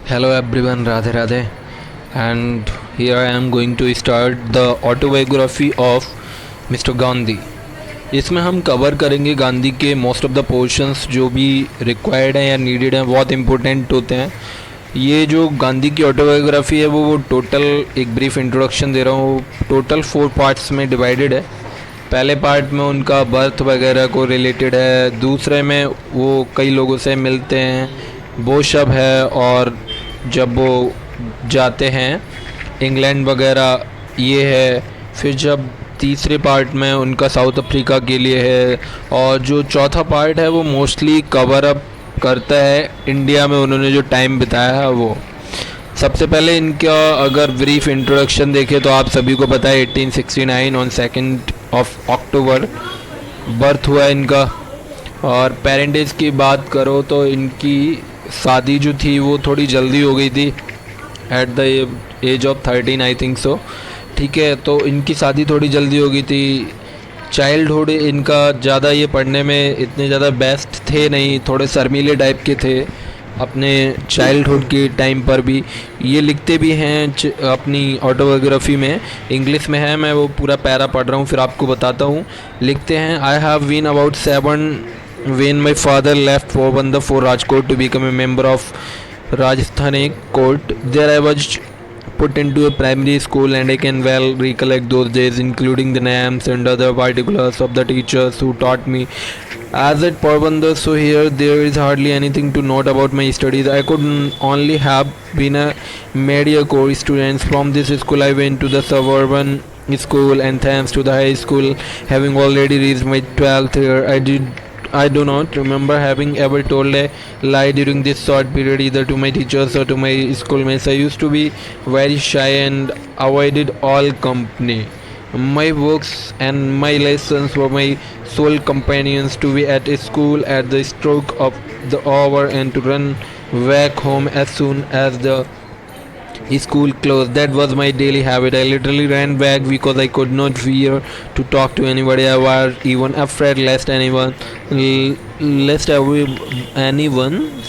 Hello everyone, Radhe Radhe, and here I am going to start the autobiography of mister Gandhi. इसमें हम cover करेंगे गांधी के most of the portions जो भी required हैं या नीडेड हैं, बहुत इंपॉर्टेंट होते हैं। ये जो गांधी की ऑटोबायोग्राफी है वो टोटल एक ब्रीफ इंट्रोडक्शन दे रहा हूँ, टोटल 4 पार्ट्स में डिवाइडेड है। पहले पार्ट में उनका बर्थ वगैरह को रिलेटेड है, दूसरे में वो कई लोगों से मिलते हैं, वो सब है, और जब वो जाते हैं इंग्लैंड वगैरह ये है। फिर जब तीसरे पार्ट में उनका साउथ अफ्रीका के लिए है, और जो चौथा पार्ट है वो मोस्टली कवर अप करता है इंडिया में उन्होंने जो टाइम बिताया है वो। सबसे पहले इनका अगर ब्रीफ इंट्रोडक्शन देखें तो आप सभी को पता है 1869 ऑन 2 अक्टूबर बर्थ हुआ इनका। और पेरेंटेज की बात करो तो इनकी शादी जो थी वो थोड़ी जल्दी हो गई थी, at the age of 13 I think so. ठीक है, तो इनकी शादी थोड़ी जल्दी हो गई थी। चाइल्डहुड इनका ज़्यादा ये पढ़ने में इतने ज़्यादा बेस्ट थे नहीं, थोड़े शर्मीले टाइप के थे अपने चाइल्डहुड के टाइम पर भी। ये लिखते भी हैं अपनी ऑटोबायोग्राफी में, इंग्लिश में है, मैं वो पूरा पैरा पढ़ रहा हूँ फिर आपको बताता हूँ। लिखते हैं, I have been about 7 when my father left Porbandar for Rajkot to become a member of Rajasthani court. There I was put into a primary school and I can well recollect those days, including the names and other particulars of the teachers who taught me. As at Porbandar, so here there is hardly anything to note about my studies. I could only have been a mediocre student. From this school I went to the suburban school, and thanks to the high school having already reached my 12th year, I do not remember having ever told a lie during this short period, either to my teachers or to my schoolmates. I used to be very shy and avoided all company. My books and my lessons were my sole companions. To be at school at the stroke of the hour and to run back home as soon as the school closed. That was my daily habit. I literally ran back because I could not fear to talk to anybody. I was even afraid lest anyone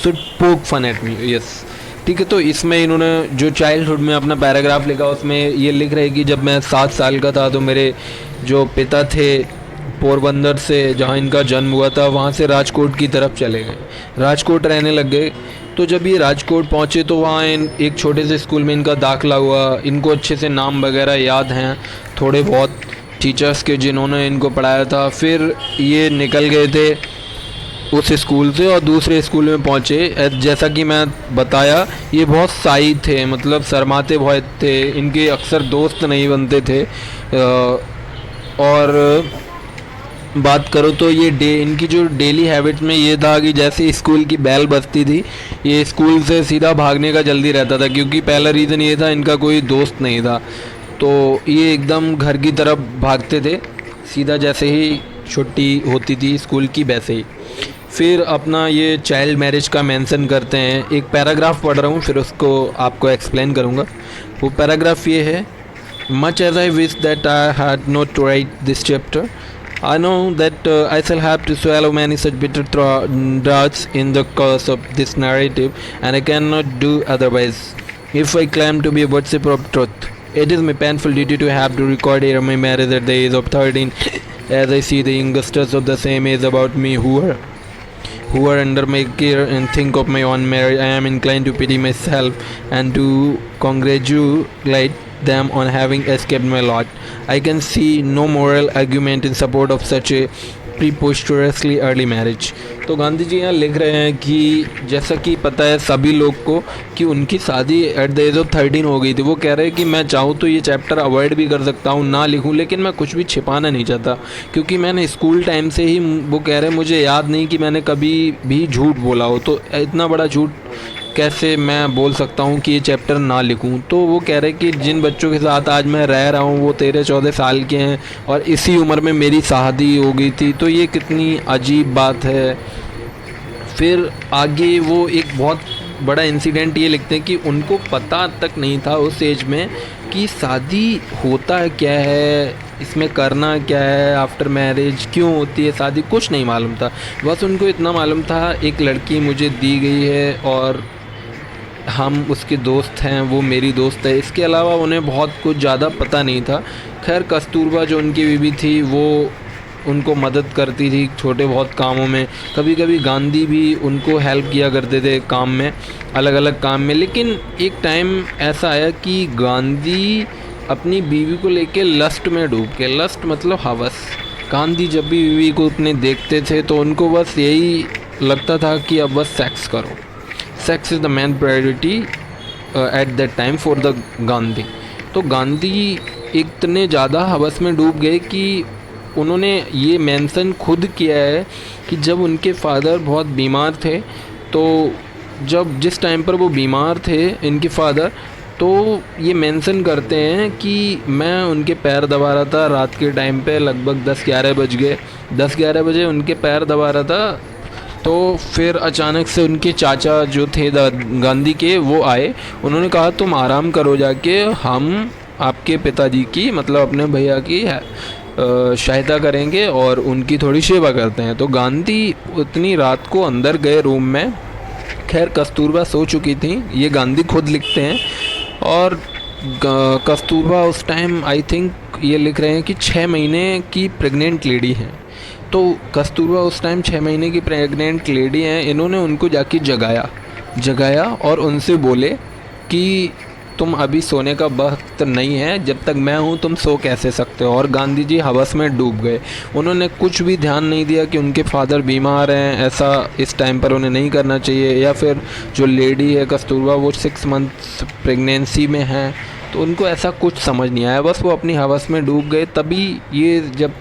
should poke fun at me. Yes. ठीक है, तो इसमें इन्होंने जो childhood में अपना paragraph लिखा उसमें ये लिख रहे हैं कि जब मैं 7 साल का था तो मेरे जो पिता थे पोरबंदर से, जहाँ इनका जन्म हुआ था, वहाँ से राजकोट की तरफ चले गए, राजकोट रहने लग गए। तो जब ये राजकोट पहुँचे तो वहाँ एक छोटे से स्कूल में इनका दाखिला हुआ। इनको अच्छे से नाम वगैरह याद हैं थोड़े बहुत टीचर्स के जिन्होंने इनको पढ़ाया था। फिर ये निकल गए थे उस स्कूल से और दूसरे स्कूल में पहुँचे। जैसा कि मैं बताया ये बहुत शाई थे, मतलब शर्माते बहुत थे, इनके अक्सर दोस्त नहीं बनते थे। और बात करो तो ये इनकी जो डेली हैबिट में ये था कि जैसे स्कूल की बेल बजती थी ये स्कूल से सीधा भागने का जल्दी रहता था, क्योंकि पहला रीज़न ये था इनका कोई दोस्त नहीं था। तो ये एकदम घर की तरफ भागते थे सीधा, जैसे ही छुट्टी होती थी स्कूल की वैसे ही। फिर अपना ये चाइल्ड मैरिज का मेंशन करते हैं। एक पैराग्राफ पढ़ रहा हूँ फिर उसको आपको एक्सप्लेन करूँगा। वो पैराग्राफ ये है, much as I wish that I had not to write this chapter, I know that I shall have to swallow many such bitter draughts in the course of this narrative, and I cannot do otherwise if I claim to be a worshipper of truth. It is my painful duty to have to record here my marriage at the age of 13, as I see the youngsters of the same age about me who are under my care and think of my own marriage. I am inclined to pity myself and to congratulate them on having escaped my lot. I can see no moral argument in support of such a preposterously early marriage. तो गांधी जी यहाँ लिख रहे हैं कि जैसा कि पता है सभी लोग को कि उनकी शादी एट द एज ऑफ 13 हो गई थी। वो कह रहे हैं कि मैं चाहूँ तो ये चैप्टर अवॉइड भी कर सकता हूँ, ना लिखूँ, लेकिन मैं कुछ भी छिपाना नहीं चाहता, क्योंकि मैंने स्कूल टाइम से ही, वो कह रहे हैं मुझे याद नहीं कि मैंने कभी भी झूठ बोला हो, तो इतना बड़ा झूठ कैसे मैं बोल सकता हूँ कि ये चैप्टर ना लिखूँ। तो वो कह रहे कि जिन बच्चों के साथ आज मैं रह रहा हूँ वो 13-14 साल के हैं और इसी उम्र में मेरी शादी हो गई थी, तो ये कितनी अजीब बात है। फिर आगे वो एक बहुत बड़ा इंसिडेंट ये लिखते हैं कि उनको पता तक नहीं था उस एज में कि शादी होता है क्या है, इसमें करना क्या है, आफ्टर मैरिज क्यों होती है शादी, कुछ नहीं मालूम था। बस उनको इतना मालूम था एक लड़की मुझे दी गई है और हम उसके दोस्त हैं, वो मेरी दोस्त है। इसके अलावा उन्हें बहुत कुछ ज़्यादा पता नहीं था। खैर कस्तूरबा जो उनकी बीवी थी वो उनको मदद करती थी छोटे बहुत कामों में। कभी कभी गांधी भी उनको हेल्प किया करते थे काम में, अलग अलग काम में। लेकिन एक टाइम ऐसा आया कि गांधी अपनी बीवी को लेके लस्ट में डूब के, लस्ट मतलब हवस। गांधी जब भी बीवी को अपने देखते थे तो उनको बस यही लगता था कि अब बस सेक्स करो। Sex is the main priority at that time for the Gandhi. तो गांधी इतने ज़्यादा हवस में डूब गए कि उन्होंने ये मेंशन खुद किया है कि जब उनके फादर बहुत बीमार थे, तो जिस टाइम पर वो बीमार थे इनके फादर, तो ये मेंशन करते हैं कि मैं उनके पैर दबा रहा था रात के टाइम पे, लगभग 10-11 बज गए, 10-11 बजे उनके पैर दबा रहा था। तो फिर अचानक से उनके चाचा जो थे गांधी के, वो आए। उन्होंने कहा तुम आराम करो जाके, हम आपके पिताजी की मतलब अपने भैया की सहायता करेंगे और उनकी थोड़ी सेवा करते हैं। तो गांधी उतनी रात को अंदर गए रूम में। खैर कस्तूरबा सो चुकी थी, ये गांधी खुद लिखते हैं। और कस्तूरबा उस टाइम आई थिंक ये लिख रहे हैं कि 6 महीने की प्रेग्नेंट लेडी हैं। तो कस्तूरबा उस टाइम 6 महीने की प्रेग्नेंट लेडी हैं। इन्होंने उनको जाके जगाया और उनसे बोले कि तुम अभी सोने का वक्त नहीं है, जब तक मैं हूँ तुम सो कैसे सकते हो। और गांधी जी हवस में डूब गए। उन्होंने कुछ भी ध्यान नहीं दिया कि उनके फादर बीमार हैं, ऐसा इस टाइम पर उन्हें नहीं करना चाहिए। या फिर जो लेडी है कस्तूरबा वो 6 मंथ्स प्रेगनेंसी में है, तो उनको ऐसा कुछ समझ नहीं आया, बस वो अपनी हवस में डूब गए। तभी ये जब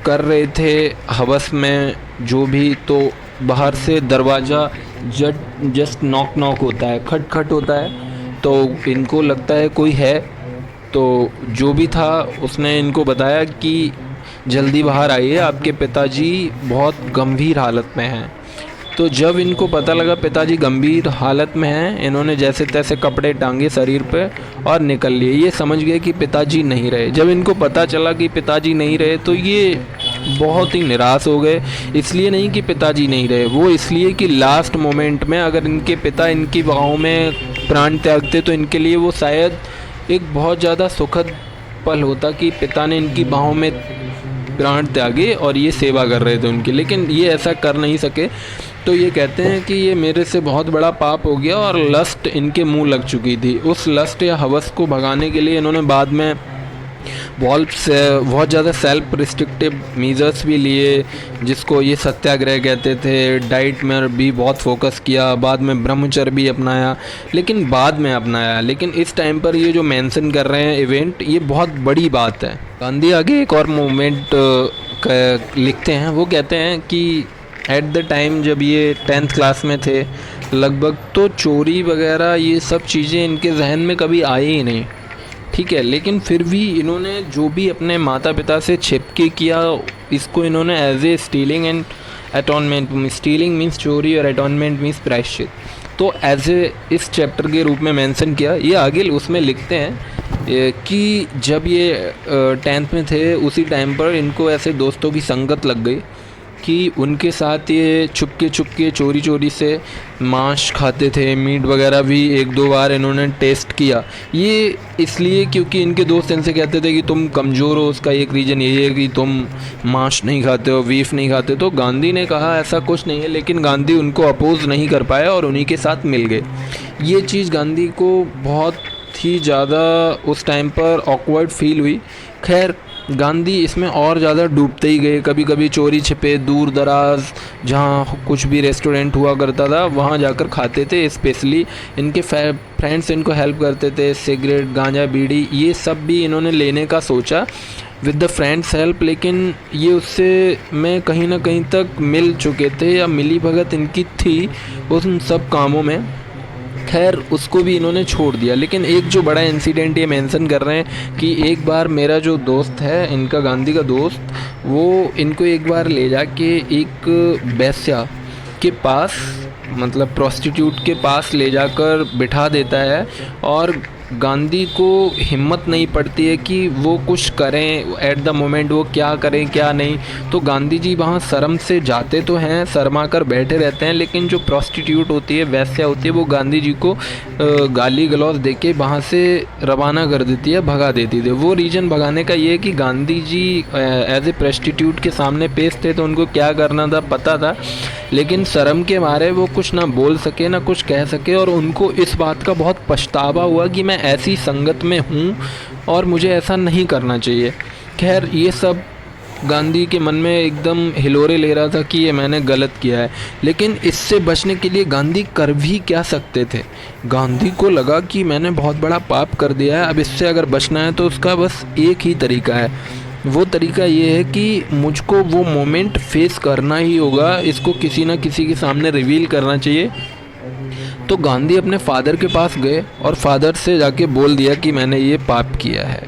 कर रहे थे हवस में जो भी, तो बाहर से दरवाज़ा जस्ट नॉक नॉक होता है, खट खट होता है। तो इनको लगता है कोई है। तो जो भी था उसने इनको बताया कि जल्दी बाहर आइए, आपके पिताजी बहुत गंभीर हालत में हैं। तो जब इनको पता लगा पिताजी गंभीर हालत में हैं, इन्होंने जैसे तैसे कपड़े टांगे शरीर पे और निकल लिए। ये समझ गए कि पिताजी नहीं रहे। जब इनको पता चला कि पिताजी नहीं रहे तो ये बहुत ही निराश हो गए। इसलिए नहीं कि पिताजी नहीं रहे, वो इसलिए कि लास्ट मोमेंट में अगर इनके पिता इनकी बाहों में प्राण त्यागते तो इनके लिए वो शायद एक बहुत ज़्यादा सुखद पल होता कि पिता ने इनकी बाहों में प्राण त्यागे और ये सेवा कर रहे थे उनकी। लेकिन ये ऐसा कर नहीं सके। तो ये कहते हैं कि ये मेरे से बहुत बड़ा पाप हो गया और लस्ट इनके मुंह लग चुकी थी। उस लस्ट या हवस को भगाने के लिए इन्होंने बाद में बहुत ज़्यादा सेल्फ रिस्ट्रिक्टिव मेजर्स भी लिए, जिसको ये सत्याग्रह कहते थे। डाइट में भी बहुत फोकस किया, बाद में ब्रह्मचर्य भी अपनाया, लेकिन इस टाइम पर ये जो मेंशन कर रहे हैं इवेंट, ये बहुत बड़ी बात है। गांधी आगे एक और मोमेंट लिखते हैं। वो कहते हैं कि एट द टाइम जब ये 10th क्लास में थे लगभग, तो चोरी वगैरह ये सब चीज़ें इनके जहन में कभी आई ही नहीं, ठीक है। लेकिन फिर भी इन्होंने जो भी अपने माता पिता से छिप के किया, इसको इन्होंने as a stealing and atonement, stealing means चोरी और अटॉनमेंट मीन्स प्रायश्चित, तो एज ए इस चैप्टर के रूप में मेंशन किया। ये आगे उसमें लिखते हैं कि जब ये 10th में थे उसी टाइम पर इनको ऐसे दोस्तों की संगत लग गई कि उनके साथ ये चुपके चोरी से मांस खाते थे। मीट वगैरह भी 1-2 बार इन्होंने टेस्ट किया। ये इसलिए क्योंकि इनके दोस्त इनसे कहते थे कि तुम कमज़ोर हो, उसका एक रीज़न यही है कि तुम मांस नहीं खाते हो, बीफ नहीं खाते। तो गांधी ने कहा ऐसा कुछ नहीं है, लेकिन गांधी उनको अपोज नहीं कर पाया और उन्हीं के साथ मिल गए। ये चीज़ गांधी को बहुत ही ज़्यादा उस टाइम पर ऑकवर्ड फील हुई। खैर गांधी इसमें और ज़्यादा डूबते ही गए। कभी कभी चोरी छिपे दूर दराज जहाँ कुछ भी रेस्टोरेंट हुआ करता था वहाँ जाकर खाते थे। स्पेशली इनके फ्रेंड्स इनको हेल्प करते थे, सिगरेट गांजा बीड़ी ये सब भी इन्होंने लेने का सोचा विद द फ्रेंड्स हेल्प, लेकिन ये उससे में कहीं ना कहीं तक मिल चुके थे या मिली भगत इनकी थी उन सब कामों में। खैर उसको भी इन्होंने छोड़ दिया। लेकिन एक जो बड़ा इंसिडेंट ये मेंशन कर रहे हैं कि एक बार मेरा जो दोस्त है, इनका गांधी का दोस्त, वो इनको एक बार ले जाके एक वेश्या के पास, मतलब प्रोस्टिट्यूट के पास ले जाकर बिठा देता है और गांधी को हिम्मत नहीं पड़ती है कि वो कुछ करें एट द मोमेंट, वो क्या करें क्या नहीं। तो गांधी जी वहाँ शर्म से जाते तो हैं, शर्मा कर बैठे रहते हैं, लेकिन जो प्रॉस्टिट्यूट होती है, वेश्या होती है, वो गांधी जी को गाली गलौज दे के वहाँ से रवाना कर देती है, भगा देती थी। वो रीज़न भगाने का ये है कि Gandhi ji as a prostitute के सामने पेश थे, तो उनको क्या करना था पता था, लेकिन शर्म के मारे वो कुछ ना बोल सके ना कुछ कह सके, और उनको इस बात का बहुत पछतावा हुआ कि मैं ऐसी संगत में हूँ और मुझे ऐसा नहीं करना चाहिए। खैर, ये सब गांधी के मन में एकदम हिलोरे ले रहा था कि ये मैंने गलत किया है, लेकिन इससे बचने के लिए गांधी कर भी क्या सकते थे। गांधी को लगा कि मैंने बहुत बड़ा पाप कर दिया है, अब इससे अगर बचना है तो उसका बस एक ही तरीका है। वो तरीका ये है कि मुझको वो मोमेंट फेस करना ही होगा, इसको किसी ना किसी के सामने रिवील करना चाहिए। तो गांधी अपने फादर के पास गए और फादर से जाके बोल दिया कि मैंने ये पाप किया है।